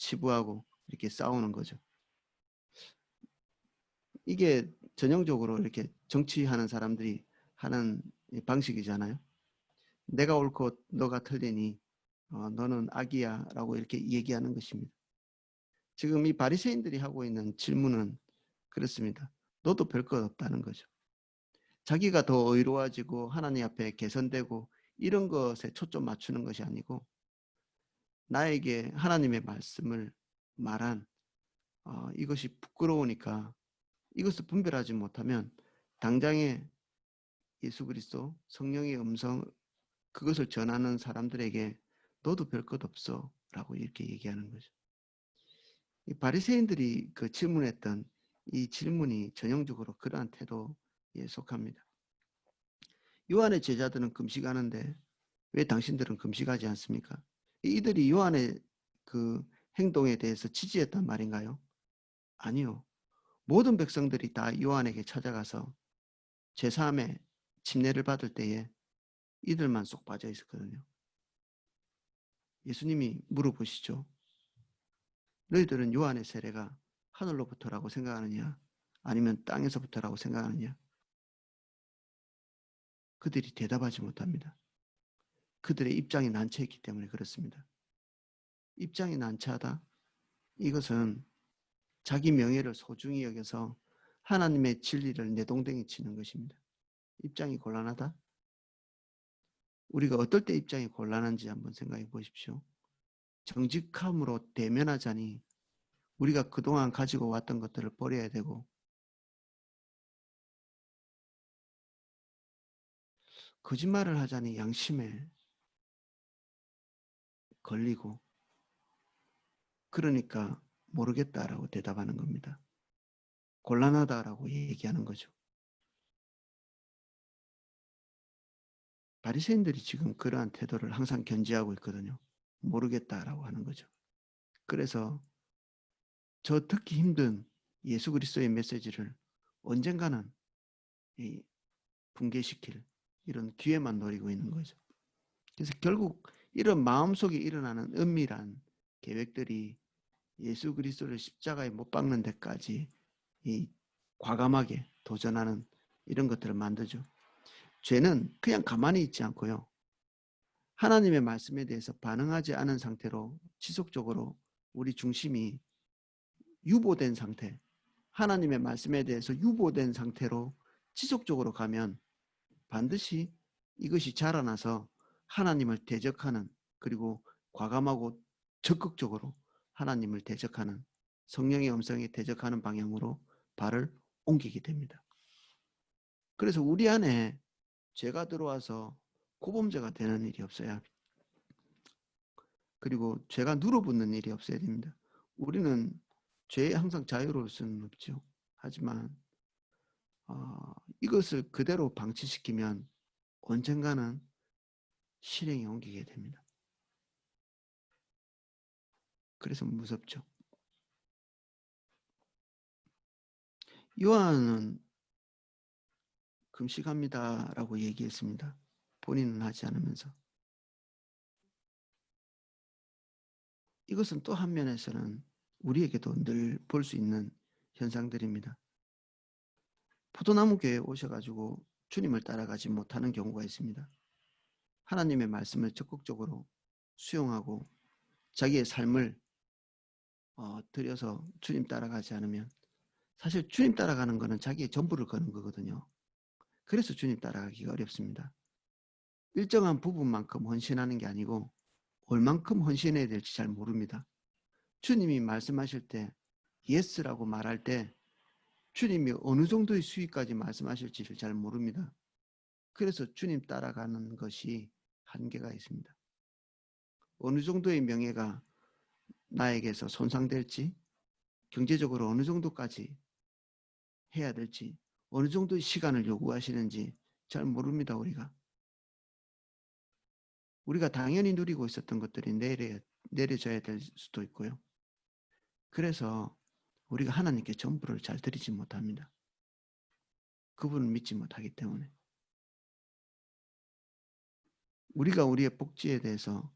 치부하고 이렇게 싸우는 거죠. 이게 전형적으로 이렇게 정치하는 사람들이 하는 방식이잖아요. 내가 옳고 너가 틀리니 너는 악이야 라고 이렇게 얘기하는 것입니다. 지금 이 바리새인들이 하고 있는 질문은 그렇습니다. 너도 별 것 없다는 거죠. 자기가 더 의로워지고 하나님 앞에 개선되고 이런 것에 초점 맞추는 것이 아니고 나에게 하나님의 말씀을 말한 이것이 부끄러우니까 이것을 분별하지 못하면 당장에 예수 그리스도 성령의 음성 그것을 전하는 사람들에게 너도 별 것 없어 라고 이렇게 얘기하는 거죠. 이 바리새인들이 그 질문했던 이 질문이 전형적으로 그러한 태도에 속합니다. 요한의 제자들은 금식하는데 왜 당신들은 금식하지 않습니까? 이들이 요한의 그 행동에 대해서 지지했단 말인가요? 아니요. 모든 백성들이 다 요한에게 찾아가서 제3의 침례를 받을 때에 이들만 쏙 빠져 있었거든요. 예수님이 물어보시죠. 너희들은 요한의 세례가 하늘로부터라고 생각하느냐 아니면 땅에서부터라고 생각하느냐? 그들이 대답하지 못합니다. 그들의 입장이 난처했기 때문에 그렇습니다. 입장이 난처하다? 이것은 자기 명예를 소중히 여겨서 하나님의 진리를 내동댕이 치는 것입니다. 입장이 곤란하다? 우리가 어떨 때 입장이 곤란한지 한번 생각해 보십시오. 정직함으로 대면하자니 우리가 그동안 가지고 왔던 것들을 버려야 되고 거짓말을 하자니 양심에 걸리고 그러니까 모르겠다라고 대답하는 겁니다. 곤란하다라고 얘기하는 거죠. 바리새인들이 지금 그러한 태도를 항상 견지하고 있거든요. 모르겠다라고 하는 거죠. 그래서 저 듣기 힘든 예수 그리스도의 메시지를 언젠가는 붕괴시킬 이런 기회만 노리고 있는 거죠. 그래서 결국 이런 마음속에 일어나는 은밀한 계획들이 예수 그리스도를 십자가에 못 박는 데까지 과감하게 도전하는 이런 것들을 만들죠. 죄는 그냥 가만히 있지 않고요. 하나님의 말씀에 대해서 반응하지 않은 상태로 지속적으로 우리 중심이 유보된 상태, 하나님의 말씀에 대해서 유보된 상태로 지속적으로 가면 반드시 이것이 자라나서 하나님을 대적하는 그리고 과감하고 적극적으로 하나님을 대적하는 성령의 음성에 대적하는 방향으로 발을 옮기게 됩니다. 그래서 우리 안에 죄가 들어와서 고범죄가 되는 일이 없어야 합니다. 그리고 죄가 눌어붙는 일이 없어야 됩니다. 우리는 죄에 항상 자유로울 수는 없죠. 하지만 이것을 그대로 방치시키면 언젠가는 실행에 옮기게 됩니다. 그래서 무섭죠. 요한은 금식합니다라고 얘기했습니다. 본인은 하지 않으면서. 이것은 또 한 면에서는 우리에게도 늘 볼 수 있는 현상들입니다. 포도나무 교회에 오셔가지고 주님을 따라가지 못하는 경우가 있습니다. 하나님의 말씀을 적극적으로 수용하고 자기의 삶을 들여서 주님 따라가지 않으면 사실 주님 따라가는 것은 자기의 전부를 거는 거거든요. 그래서 주님 따라가기가 어렵습니다. 일정한 부분만큼 헌신하는 게 아니고 얼만큼 헌신해야 될지 잘 모릅니다. 주님이 말씀하실 때 예스라고 말할 때 주님이 어느 정도의 수위까지 말씀하실지를 잘 모릅니다. 그래서 주님 따라가는 것이 한계가 있습니다. 어느 정도의 명예가 나에게서 손상될지, 경제적으로 어느 정도까지 해야 될지, 어느 정도의 시간을 요구하시는지 잘 모릅니다, 우리가. 우리가 당연히 누리고 있었던 것들이 내려져야 될 수도 있고요. 그래서 우리가 하나님께 전부를 잘 드리지 못합니다. 그분을 믿지 못하기 때문에. 우리가 우리의 복지에 대해서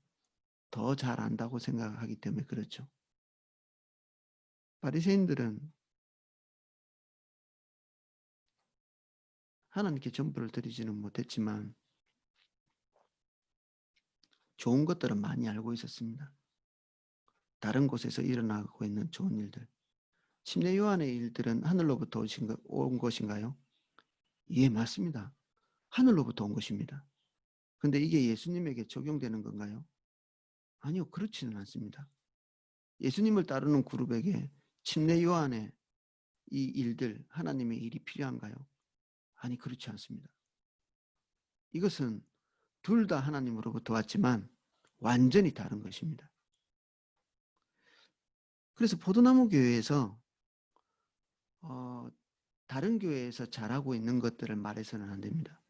더 잘 안다고 생각하기 때문에 그렇죠. 바리새인들은 하나님께 전부를 드리지는 못했지만 좋은 것들은 많이 알고 있었습니다. 다른 곳에서 일어나고 있는 좋은 일들. 침례 요한의 일들은 하늘로부터 온 것인가요? 예, 맞습니다. 하늘로부터 온 것입니다. 근데 이게 예수님에게 적용되는 건가요? 아니요, 그렇지는 않습니다. 예수님을 따르는 그룹에게 침례 요한의 이 일들, 하나님의 일이 필요한가요? 아니, 그렇지 않습니다. 이것은 둘 다 하나님으로부터 왔지만 완전히 다른 것입니다. 그래서 포도나무 교회에서 다른 교회에서 잘하고 있는 것들을 말해서는 안 됩니다.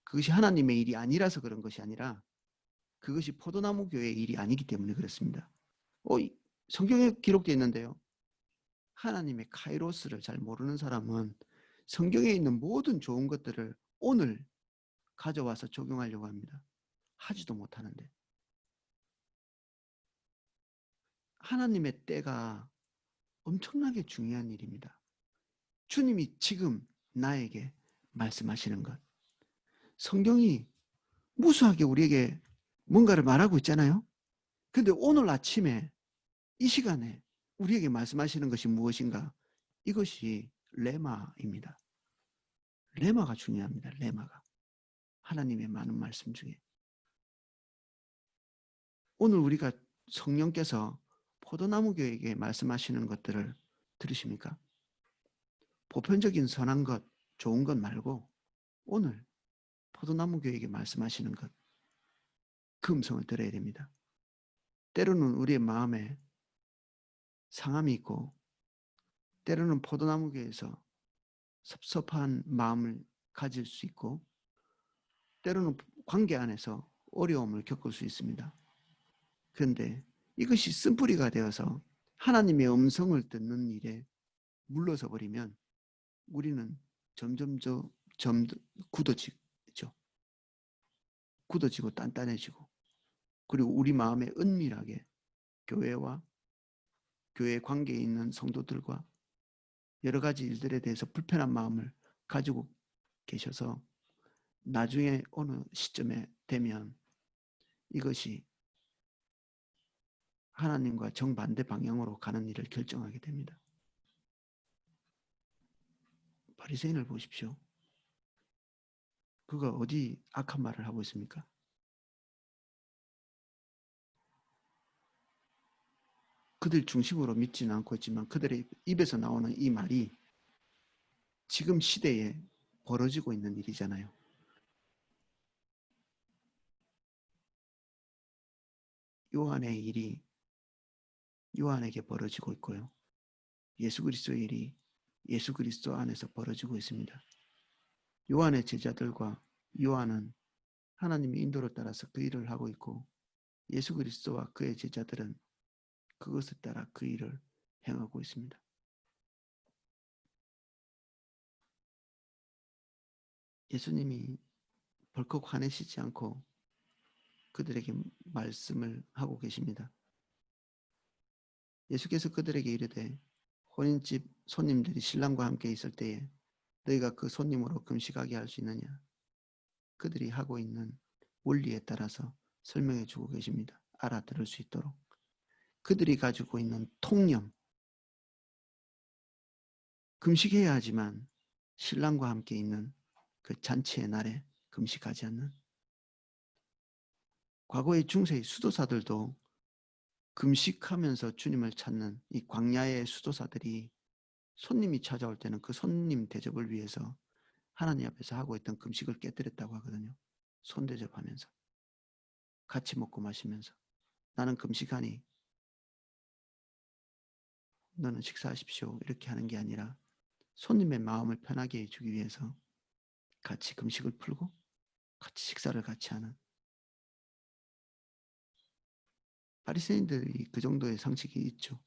그것이 하나님의 일이 아니라서 그런 것이 아니라 그것이 포도나무 교회의 일이 아니기 때문에 그렇습니다. 성경에 기록되어 있는데요. 하나님의 카이로스를 잘 모르는 사람은 성경에 있는 모든 좋은 것들을 오늘 가져와서 적용하려고 합니다. 하지도 못하는데. 하나님의 때가 엄청나게 중요한 일입니다. 주님이 지금 나에게 말씀하시는 것. 성경이 무수하게 우리에게 뭔가를 말하고 있잖아요. 근데 오늘 아침에 이 시간에 우리에게 말씀하시는 것이 무엇인가? 이것이 레마입니다. 레마가 중요합니다. 레마가. 하나님의 많은 말씀 중에. 오늘 우리가 성령께서 포도나무 교회에게 말씀하시는 것들을 들으십니까? 보편적인 선한 것, 좋은 것 말고 오늘 포도나무 교회에게 말씀하시는 것, 그 음성을 들어야 됩니다. 때로는 우리의 마음에 상함이 있고 때로는 포도나무 교회에서 섭섭한 마음을 가질 수 있고 때로는 관계 안에서 어려움을 겪을 수 있습니다. 그런데 이것이 쓴뿌리가 되어서 하나님의 음성을 듣는 일에 물러서 버리면 우리는 점점 굳어지죠. 굳어지고 단단해지고 그리고 우리 마음에 은밀하게 교회와 교회 관계에 있는 성도들과 여러 가지 일들에 대해서 불편한 마음을 가지고 계셔서 나중에 어느 시점에 되면 이것이 하나님과 정반대 방향으로 가는 일을 결정하게 됩니다. 바리새인을 보십시오. 그가 어디 악한 말을 하고 있습니까? 그들 중심으로 믿지는 않고 있지만 그들의 입에서 나오는 이 말이 지금 시대에 벌어지고 있는 일이잖아요. 요한의 일이 요한에게 벌어지고 있고요. 예수 그리스도의 일이 예수 그리스도 안에서 벌어지고 있습니다. 요한의 제자들과 요한은 하나님의 인도를 따라서 그 일을 하고 있고 예수 그리스도와 그의 제자들은 그것에 따라 그 일을 행하고 있습니다. 예수님이 벌컥 화내시지 않고 그들에게 말씀을 하고 계십니다. 예수께서 그들에게 이르되 혼인집 손님들이 신랑과 함께 있을 때에 너희가 그 손님으로 금식하게 할 수 있느냐? 그들이 하고 있는 원리에 따라서 설명해 주고 계십니다. 알아들을 수 있도록. 그들이 가지고 있는 통념, 금식해야 하지만 신랑과 함께 있는 그 잔치의 날에 금식하지 않는, 과거의 중세의 수도사들도 금식하면서 주님을 찾는 이 광야의 수도사들이 손님이 찾아올 때는 그 손님 대접을 위해서 하나님 앞에서 하고 있던 금식을 깨뜨렸다고 하거든요. 손 대접하면서 같이 먹고 마시면서 나는 금식하니 너는 식사하십시오 이렇게 하는 게 아니라 손님의 마음을 편하게 해주기 위해서 같이 금식을 풀고 같이 식사를 같이 하는, 바리새인들이 그 정도의 상식이 있죠.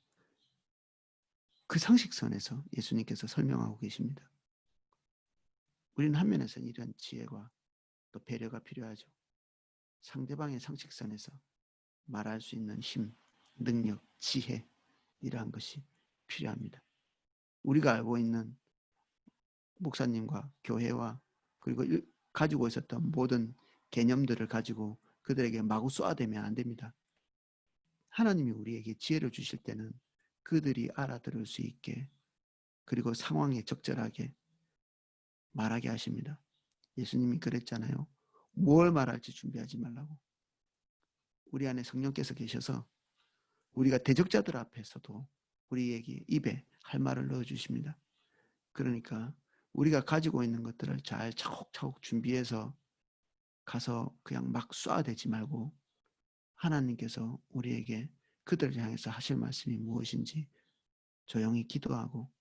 그 상식선에서 예수님께서 설명하고 계십니다. 우리는 한 면에서는 이런 지혜와 또 배려가 필요하죠. 상대방의 상식선에서 말할 수 있는 힘, 능력, 지혜 이러한 것이 필요합니다. 우리가 알고 있는 목사님과 교회와 그리고 가지고 있었던 모든 개념들을 가지고 그들에게 마구 쏘아대면 안 됩니다. 하나님이 우리에게 지혜를 주실 때는 그들이 알아들을 수 있게 그리고 상황에 적절하게 말하게 하십니다. 예수님이 그랬잖아요. 뭘 말할지 준비하지 말라고. 우리 안에 성령께서 계셔서 우리가 대적자들 앞에서도 우리에게 입에 할 말을 넣어주십니다. 그러니까 우리가 가지고 있는 것들을 잘 차곡차곡 준비해서 가서 그냥 막 쏴대지 말고 하나님께서 우리에게 그들을 향해서 하실 말씀이 무엇인지 조용히 기도하고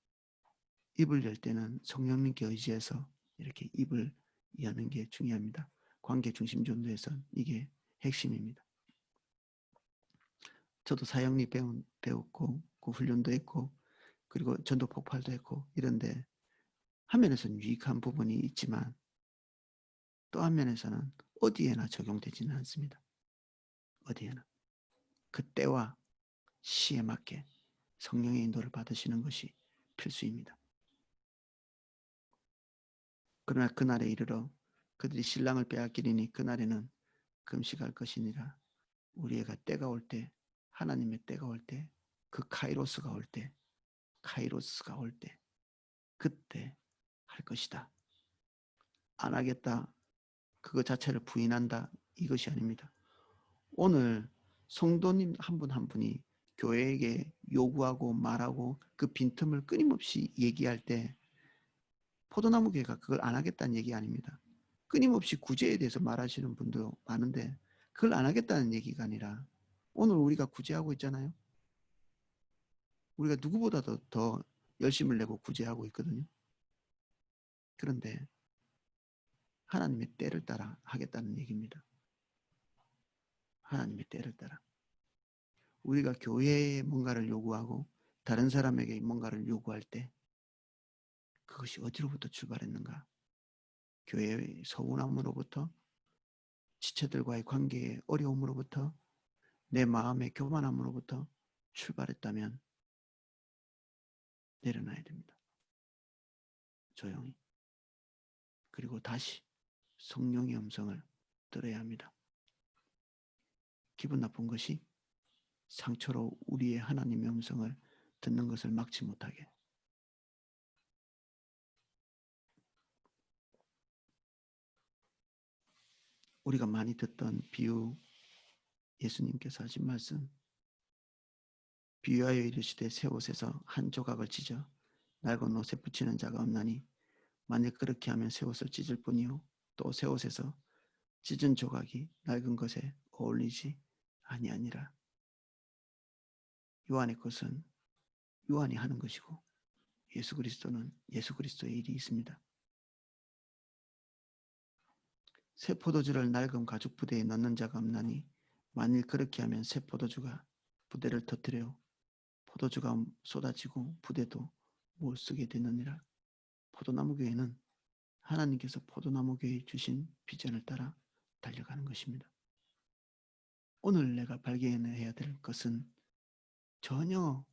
입을 열 때는 성령님께 의지해서 이렇게 입을 여는 게 중요합니다. 관계 중심 전도에선 이게 핵심입니다. 저도 사역리 배웠고 그 훈련도 했고 그리고 전도 폭발도 했고 이런데 한 면에서는 유익한 부분이 있지만 또 한 면에서는 어디에나 적용되지는 않습니다. 어디에나. 그 때와 시에 맞게 성령의 인도를 받으시는 것이 필수입니다. 그러나 그날에 이르러 그들이 신랑을 빼앗기리니 그날에는 금식할 것이니라. 우리가 때가 올 때, 하나님의 때가 올 때, 그 카이로스가 올 때, 그때 할 것이다. 안 하겠다. 그거 자체를 부인한다. 이것이 아닙니다. 오늘 성도님 한 분 한 분이 교회에게 요구하고 말하고 그 빈틈을 끊임없이 얘기할 때 포도나무 교회가 그걸 안 하겠다는 얘기 아닙니다. 끊임없이 구제에 대해서 말하시는 분도 많은데 그걸 안 하겠다는 얘기가 아니라 오늘 우리가 구제하고 있잖아요. 우리가 누구보다도 더 열심을 내고 구제하고 있거든요. 그런데 하나님의 때를 따라 하겠다는 얘기입니다. 하나님의 때를 따라. 우리가 교회에 뭔가를 요구하고 다른 사람에게 뭔가를 요구할 때 그것이 어디로부터 출발했는가? 교회의 서운함으로부터, 지체들과의 관계의 어려움으로부터, 내 마음의 교만함으로부터 출발했다면 내려놔야 됩니다. 조용히. 그리고 다시 성령의 음성을 들어야 합니다. 기분 나쁜 것이 상처로 우리의 하나님의 음성을 듣는 것을 막지 못하게. 우리가 많이 듣던 비유, 예수님께서 하신 말씀, 비유하여 이르시되 새 옷에서 한 조각을 찢어 낡은 옷에 붙이는 자가 없나니 만일 그렇게 하면 새 옷을 찢을 뿐이요 또 새 옷에서 찢은 조각이 낡은 것에 어울리지 아니하니라. 요한의 것은 요한이 하는 것이고 예수 그리스도는 예수 그리스도의 일이 있습니다. 새 포도주를 낡은 가죽 부대에 넣는 자가 없나니 만일 그렇게 하면 새 포도주가 부대를 터뜨려 포도주가 쏟아지고 부대도 못 쓰게 되느니라. 포도나무 교회는 하나님께서 포도나무 교회에 주신 비전을 따라 달려가는 것입니다. 오늘 내가 발견해야 될 것은 전혀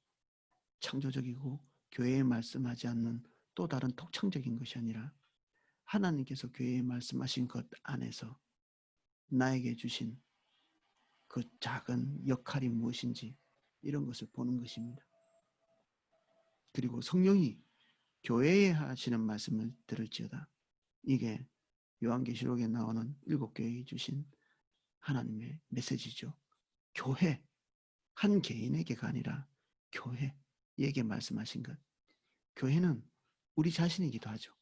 창조적이고 교회에 말씀하지 않는 또 다른 독창적인 것이 아니라 하나님께서 교회에 말씀하신 것 안에서 나에게 주신 그 작은 역할이 무엇인지 이런 것을 보는 것입니다. 그리고 성령이 교회에 하시는 말씀을 들을지어다. 이게 요한계시록에 나오는 7교회에 주신 하나님의 메시지죠. 교회, 한 개인에게가 아니라 교회에게 말씀하신 것. 교회는 우리 자신이기도 하죠.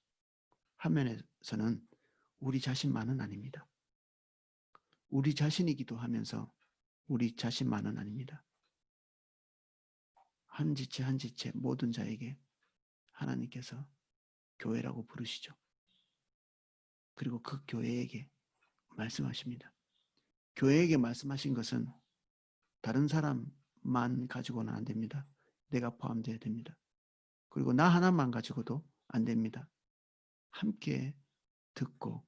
한 면에서는 우리 자신만은 아닙니다. 우리 자신이기도 하면서 우리 자신만은 아닙니다. 한 지체 한 지체 모든 자에게 하나님께서 교회라고 부르시죠. 그리고 그 교회에게 말씀하십니다. 교회에게 말씀하신 것은 다른 사람만 가지고는 안 됩니다. 내가 포함되어야 됩니다. 그리고 나 하나만 가지고도 안 됩니다. 함께 듣고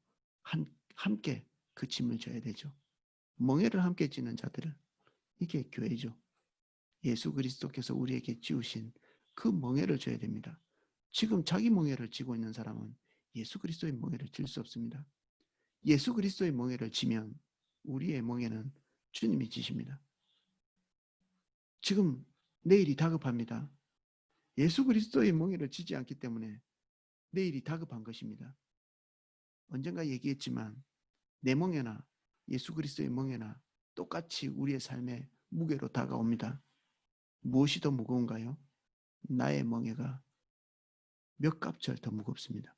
함께 그 짐을 져야 되죠. 멍에를 함께 지는 자들은 이게 교회죠. 예수 그리스도께서 우리에게 지우신 그 멍에를 져야 됩니다. 지금 자기 멍에를 지고 있는 사람은 예수 그리스도의 멍에를 질 수 없습니다. 예수 그리스도의 멍에를 지면 우리의 멍에는 주님이 지십니다. 지금 내일이 다급합니다. 예수 그리스도의 멍에를 지지 않기 때문에 내일이 다급한 것입니다. 언젠가 얘기했지만 내 멍에나 예수 그리스도의 멍에나 똑같이 우리의 삶에 무게로 다가옵니다. 무엇이 더 무거운가요? 나의 멍에가 몇 값절 더 무겁습니다.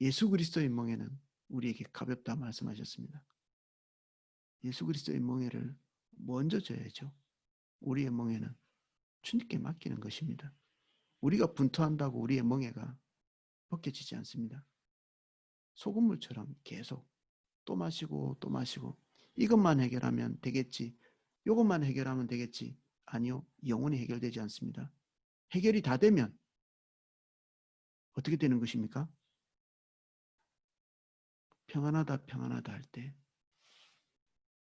예수 그리스도의 멍에는 우리에게 가볍다 말씀하셨습니다. 예수 그리스도의 멍에를 먼저 져야죠. 우리의 멍에는 주님께 맡기는 것입니다. 우리가 분투한다고 우리의 멍에가 벗겨지지 않습니다. 소금물처럼 계속 또 마시고 또 마시고 이것만 해결하면 되겠지. 이것만 해결하면 되겠지. 아니요. 영원히 해결되지 않습니다. 해결이 다 되면 어떻게 되는 것입니까? 평안하다 평안하다 할 때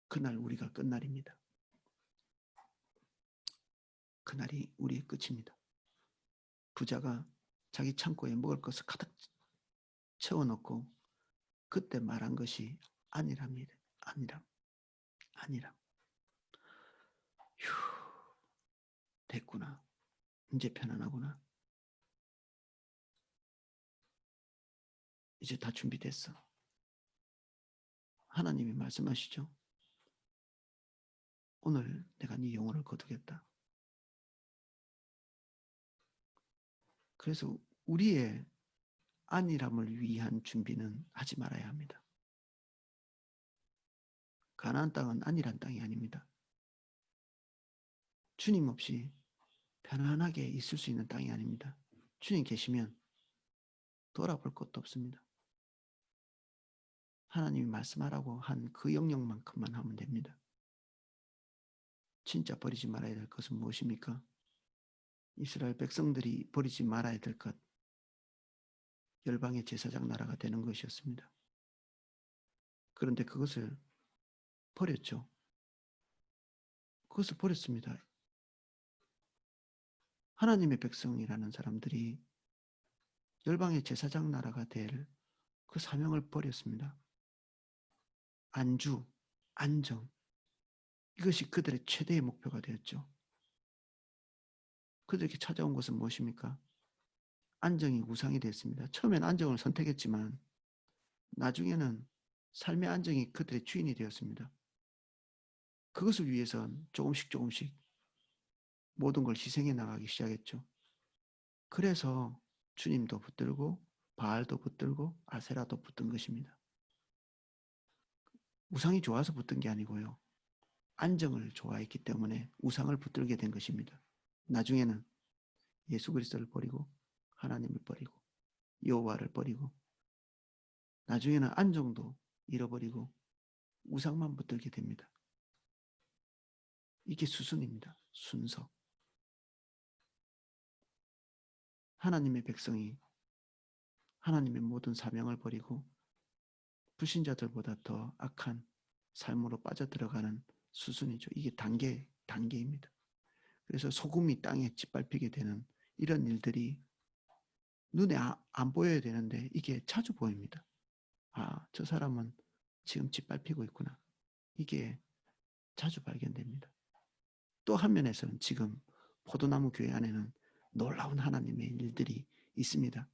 그날 우리가 끝날입니다. 그날이 우리의 끝입니다. 부자가 자기 창고에 먹을 것을 가득 채워놓고 그때 말한 것이 아니랍니다. 아니라. 휴, 됐구나. 이제 편안하구나. 이제 다 준비됐어. 하나님이 말씀하시죠. 오늘 내가 네 영혼을 거두겠다. 그래서 우리의 안일함을 위한 준비는 하지 말아야 합니다. 가나안 땅은 안일한 땅이 아닙니다. 주님 없이 편안하게 있을 수 있는 땅이 아닙니다. 주님 계시면 돌아볼 것도 없습니다. 하나님이 말씀하라고 한 그 영역만큼만 하면 됩니다. 진짜 버리지 말아야 될 것은 무엇입니까? 이스라엘 백성들이 버리지 말아야 될 것, 열방의 제사장 나라가 되는 것이었습니다. 그런데 그것을 버렸죠. 그것을 버렸습니다. 하나님의 백성이라는 사람들이 열방의 제사장 나라가 될 그 사명을 버렸습니다. 안주, 안정, 이것이 그들의 최대의 목표가 되었죠. 그들에게 찾아온 것은 무엇입니까? 안정이 우상이 됐습니다. 처음엔 안정을 선택했지만 나중에는 삶의 안정이 그들의 주인이 되었습니다. 그것을 위해서 조금씩 모든 걸 희생해 나가기 시작했죠. 그래서 주님도 붙들고 바알도 붙들고 아세라도 붙든 것입니다. 우상이 좋아서 붙든 게 아니고요. 안정을 좋아했기 때문에 우상을 붙들게 된 것입니다. 나중에는 예수 그리스도를 버리고 하나님을 버리고 여호와를 버리고 나중에는 안정도 잃어버리고 우상만 붙들게 됩니다. 이게 수순입니다. 순서. 하나님의 백성이 하나님의 모든 사명을 버리고 불신자들보다 더 악한 삶으로 빠져들어가는 수순이죠. 이게 단계입니다. 그래서 소금이 땅에 짓밟히게 되는 이런 일들이 눈에 안 보여야 되는데 이게 자주 보입니다. 아, 저 사람은 지금 짓밟히고 있구나. 이게 자주 발견됩니다. 또 한 면에서는 지금 포도나무 교회 안에는 놀라운 하나님의 일들이 있습니다.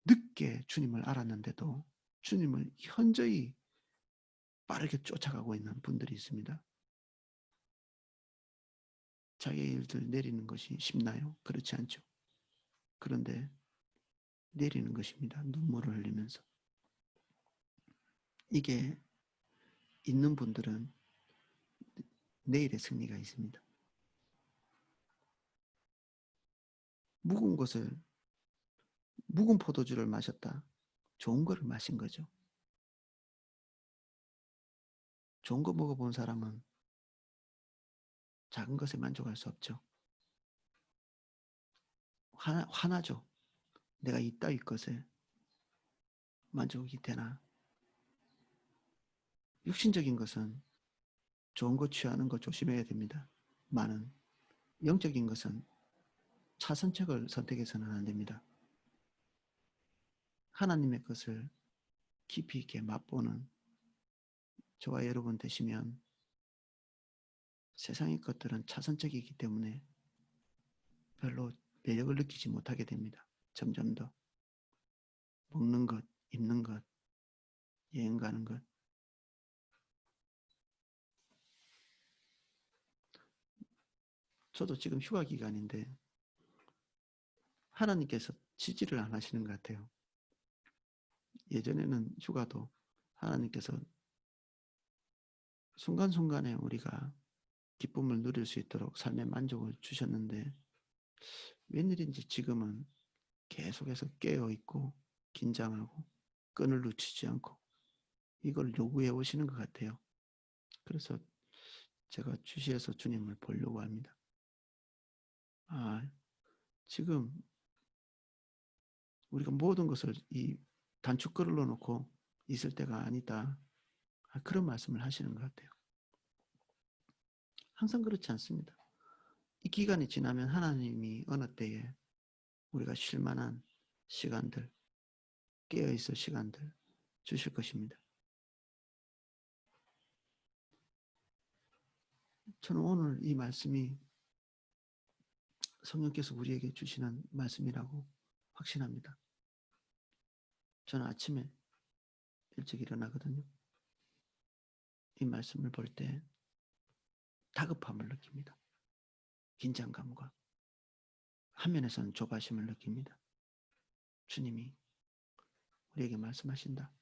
늦게 주님을 알았는데도 주님을 현저히 빠르게 쫓아가고 있는 분들이 있습니다. 자기의 일들 내리는 것이 쉽나요? 그렇지 않죠. 그런데 내리는 것입니다. 눈물을 흘리면서. 이게 있는 분들은 내일의 승리가 있습니다. 묵은 포도주를 마셨다. 좋은 거를 마신 거죠. 좋은 거 먹어본 사람은 작은 것에 만족할 수 없죠. 화나죠. 내가 이따위 것에 만족이 되나. 육신적인 것은 좋은 거 취하는 거 조심해야 됩니다. 많은 영적인 것은 차선책을 선택해서는 안 됩니다. 하나님의 것을 깊이 있게 맛보는 저와 여러분 되시면 세상의 것들은 차선책이기 때문에 별로 매력을 느끼지 못하게 됩니다. 점점 더 먹는 것, 입는 것, 여행 가는 것. 저도 지금 휴가 기간인데 하나님께서 지지를 안 하시는 것 같아요. 예전에는 휴가도 하나님께서 순간순간에 우리가 기쁨을 누릴 수 있도록 삶의 만족을 주셨는데 웬일인지 지금은 계속해서 깨어있고 긴장하고 끈을 놓치지 않고 이걸 요구해 오시는 것 같아요. 그래서 제가 주시해서 주님을 보려고 합니다. 지금 우리가 모든 것을 이 단축거리로 놓고 있을 때가 아니다. 그런 말씀을 하시는 것 같아요. 항상 그렇지 않습니다. 이 기간이 지나면 하나님이 어느 때에 우리가 쉴 만한 시간들, 깨어있을 시간들 주실 것입니다. 저는 오늘 이 말씀이 성령께서 우리에게 주시는 말씀이라고 확신합니다. 저는 아침에 일찍 일어나거든요. 이 말씀을 볼 때 다급함을 느낍니다. 긴장감과 한면에서는 조바심을 느낍니다. 주님이 우리에게 말씀하신다.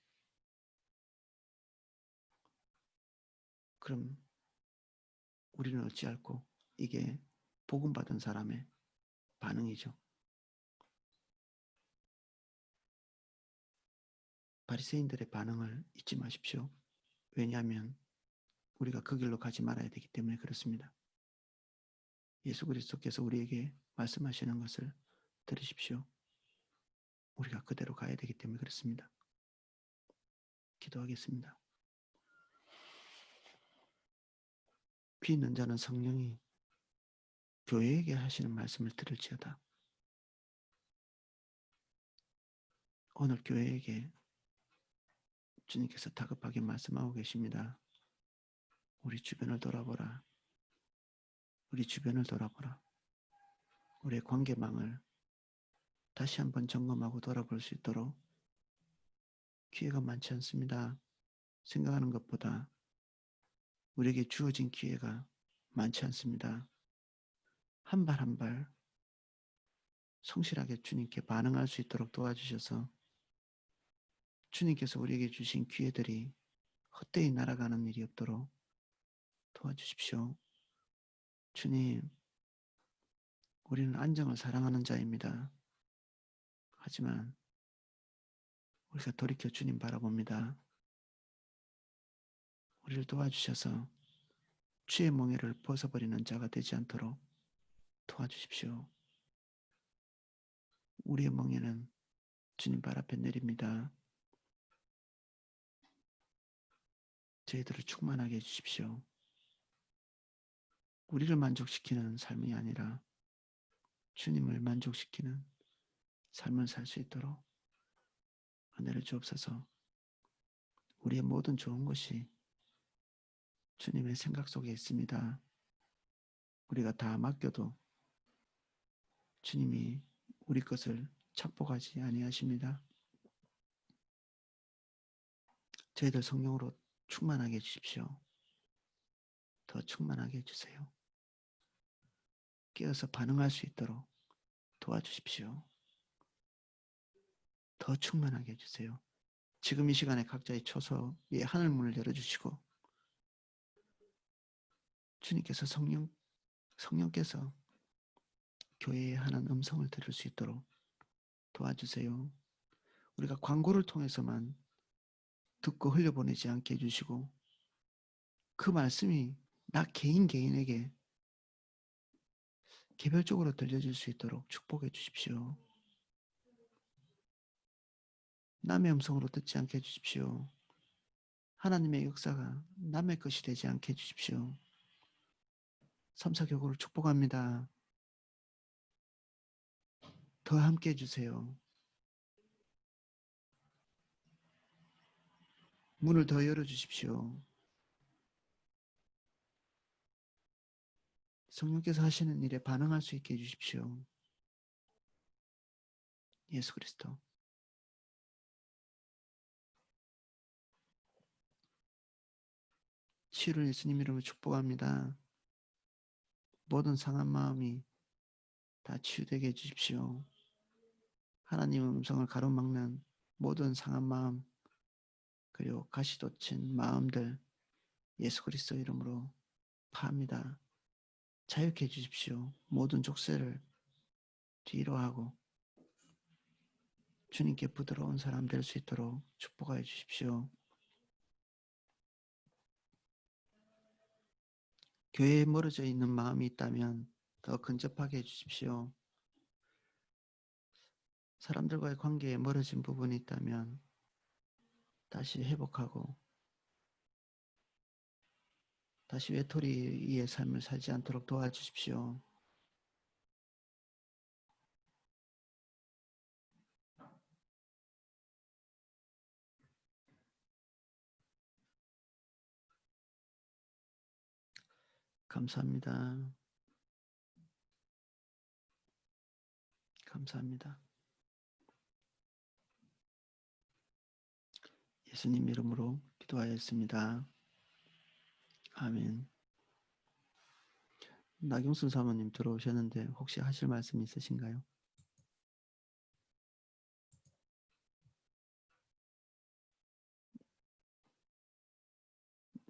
그럼 우리는 어찌할꼬 이게 복음받은 사람의 반응이죠. 바리새인들의 반응을 잊지 마십시오. 왜냐하면 우리가 그 길로 가지 말아야 되기 때문에 그렇습니다. 예수 그리스도께서 우리에게 말씀하시는 것을 들으십시오. 우리가 그대로 가야 되기 때문에 그렇습니다. 기도하겠습니다. 귀 있는 자는 성령이 교회에게 하시는 말씀을 들을지어다. 오늘 교회에게 주님께서 다급하게 말씀하고 계십니다. 우리 주변을 돌아보라. 우리 주변을 돌아보라. 우리의 관계망을 다시 한번 점검하고 돌아볼 수 있도록 기회가 많지 않습니다. 생각하는 것보다 우리에게 주어진 기회가 많지 않습니다. 한 발 한 발 성실하게 주님께 반응할 수 있도록 도와주셔서 주님께서 우리에게 주신 기회들이 헛되이 날아가는 일이 없도록 도와주십시오. 주님, 우리는 안정을 사랑하는 자입니다. 하지만 우리가 돌이켜 주님 바라봅니다. 우리를 도와주셔서 주의 멍에를 벗어버리는 자가 되지 않도록 도와주십시오. 우리의 멍에는 주님 발 앞에 내립니다. 저희들을 충만하게 해주십시오. 우리를 만족시키는 삶이 아니라 주님을 만족시키는 삶을 살 수 있도록 은혜를 주옵소서. 우리의 모든 좋은 것이 주님의 생각 속에 있습니다. 우리가 다 맡겨도 주님이 우리 것을 착복하지 아니하십니다. 저희들 성령으로 충만하게 해주십시오. 더 충만하게 해주세요. 깨어서 반응할 수 있도록 도와주십시오. 더 충만하게 해주세요. 지금 이 시간에 각자의 처소의 하늘문을 열어주시고 주님께서 성령께서 교회에 하는 음성을 들을 수 있도록 도와주세요. 우리가 광고를 통해서만 듣고 흘려보내지 않게 해주시고 그 말씀이 나 개인에게 개별적으로 들려질 수 있도록 축복해 주십시오. 남의 음성으로 듣지 않게 해주십시오. 하나님의 역사가 남의 것이 되지 않게 해주십시오. 삼사교구를 축복합니다. 더 함께 해주세요. 문을 더 열어주십시오. 성령께서 하시는 일에 반응할 수 있게 해주십시오. 예수 그리스도. 치유를 예수님 이름으로 축복합니다. 모든 상한 마음이 다 치유되게 해주십시오. 하나님의 음성을 가로막는 모든 상한 마음 그리고 가시돋친 마음들 예수 그리스도 이름으로 파합니다. 자유케 해주십시오. 모든 족쇄를 뒤로 하고 주님께 부드러운 사람 될 수 있도록 축복하여 주십시오. 교회에 멀어져 있는 마음이 있다면 더 근접하게 해주십시오. 사람들과의 관계에 멀어진 부분이 있다면 다시 회복하고 다시 외톨이의 삶을 살지 않도록 도와주십시오. 감사합니다. 감사합니다. 예수님 이름으로 기도하였습니다. 아멘. 나경순 사모님 들어오셨는데 혹시 하실 말씀 있으신가요?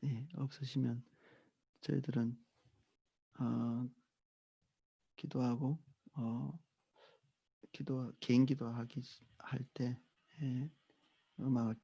네, 없으시면 저희들은 기도하고 개인 기도하기 할 때 음악을